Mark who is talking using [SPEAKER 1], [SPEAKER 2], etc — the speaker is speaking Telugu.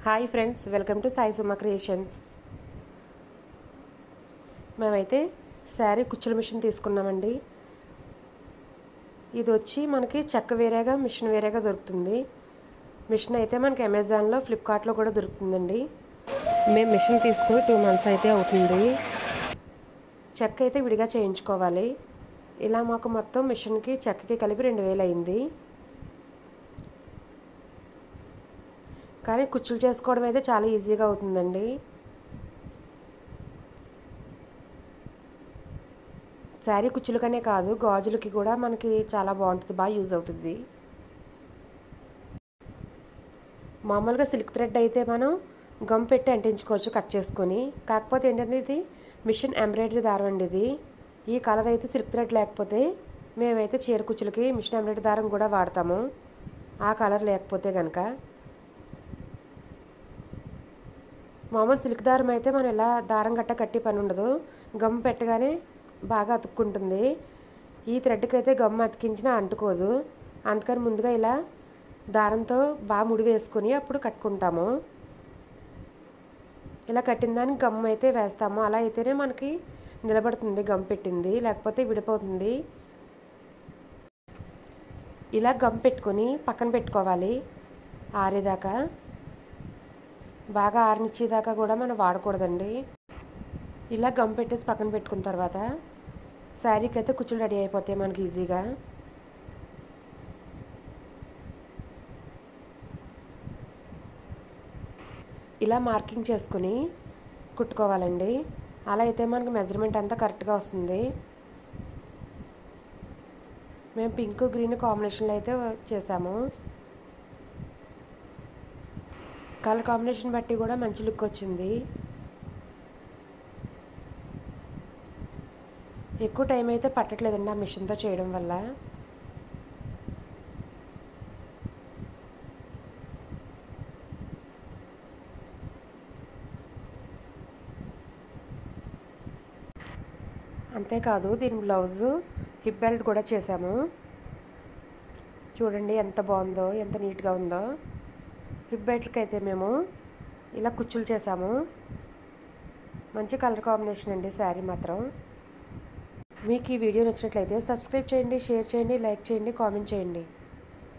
[SPEAKER 1] Hi friends, welcome to Sai Suma creations. మేమైతే శారీ కుచ్చుల మిషన్ తీసుకున్నామండి. ఇది వచ్చి మనకి చెక్క వేరేగా మిషన్ వేరేగా దొరుకుతుంది. మిషన్ అయితే మనకి అమెజాన్లో ఫ్లిప్కార్ట్లో కూడా దొరుకుతుందండి. మేము మిషన్ తీసుకుని 2 months అయితే అవుతుంది. చెక్క అయితే విడిగా చేయించుకోవాలి. ఇలా మాకు మొత్తం మిషన్కి చెక్కకి కలిపి 2000 అయింది. కానీ కుచ్చులు చేసుకోవడం అయితే చాలా ఈజీగా అవుతుందండి. శారీ కుచ్చులకనే కాదు, గాజులకి కూడా మనకి చాలా బాగుంటుంది, బాగా యూజ్ అవుతుంది. మామూలుగా సిల్క్ థ్రెడ్ అయితే మనం గమ్ పెట్టి అంటించుకోవచ్చు కట్ చేసుకొని. కాకపోతే ఏంటంటే ఇది మిషన్ ఎంబ్రాయిడరీ దారం అండి. ఇది ఈ కలర్ అయితే సిల్క్ థ్రెడ్ లేకపోతే మేమైతే చీర కుచ్చులకి మిషన్ ఎంబ్రాయిడరీ దారం కూడా వాడతాము, ఆ కలర్ లేకపోతే కనుక. మామూలు సిల్క్ దారం అయితే మనం ఇలా దారం గట్ట కట్టి పని ఉండదు, గమ్ పెట్టగానే బాగా అతుక్కుంటుంది. ఈ థ్రెడ్కి అయితే గమ్ అతికించినా అంటుకోదు. అందుకని ముందుగా ఇలా దారంతో బాగా ముడి వేసుకొని అప్పుడు కట్టుకుంటాము. ఇలా కట్టిన దానికి గమ్ అయితే వేస్తాము. అలా అయితేనే మనకి నిలబడుతుంది గమ్ పెట్టింది, లేకపోతే విడిపోతుంది. ఇలా గమ్ పెట్టుకొని పక్కన పెట్టుకోవాలి ఆరేదాకా. బాగా ఆరనిచ్చేదాకా కూడా మనం వాడకూడదండి. ఇలా గమ్ పెట్టేసి పక్కన పెట్టుకున్న తర్వాత శారీకి అయితే కుచ్చులు రెడీ అయిపోతాయి మనకి ఈజీగా. ఇలా మార్కింగ్ చేసుకుని కుట్టుకోవాలండి. అలా అయితే మనకి మెజర్మెంట్ అంతా కరెక్ట్గా వస్తుంది. మేము పింక్ గ్రీన్ కాంబినేషన్లో అయితే చేసాము. కలర్ కాంబినేషన్ బట్టి కూడా మంచి లుక్ వచ్చింది. ఎక్కువ టైం అయితే పట్టట్లేదండి ఆ మిషన్తో చేయడం వల్ల. అంతేకాదు దీని బ్లౌజు హిప్ బెల్ట్ కూడా చేసాము. చూడండి ఎంత బాగుందో, ఎంత నీట్గా ఉందో. హిప్ బెల్ట్కి అయితే మేము ఇలా కుచ్చులు చేసాము. మంచి కలర్ కాంబినేషన్ అండి శారీ మాత్రం. మీకు ఈ వీడియో నచ్చినట్లయితే సబ్స్క్రైబ్ చేయండి, షేర్ చేయండి, లైక్ చేయండి, కామెంట్ చేయండి.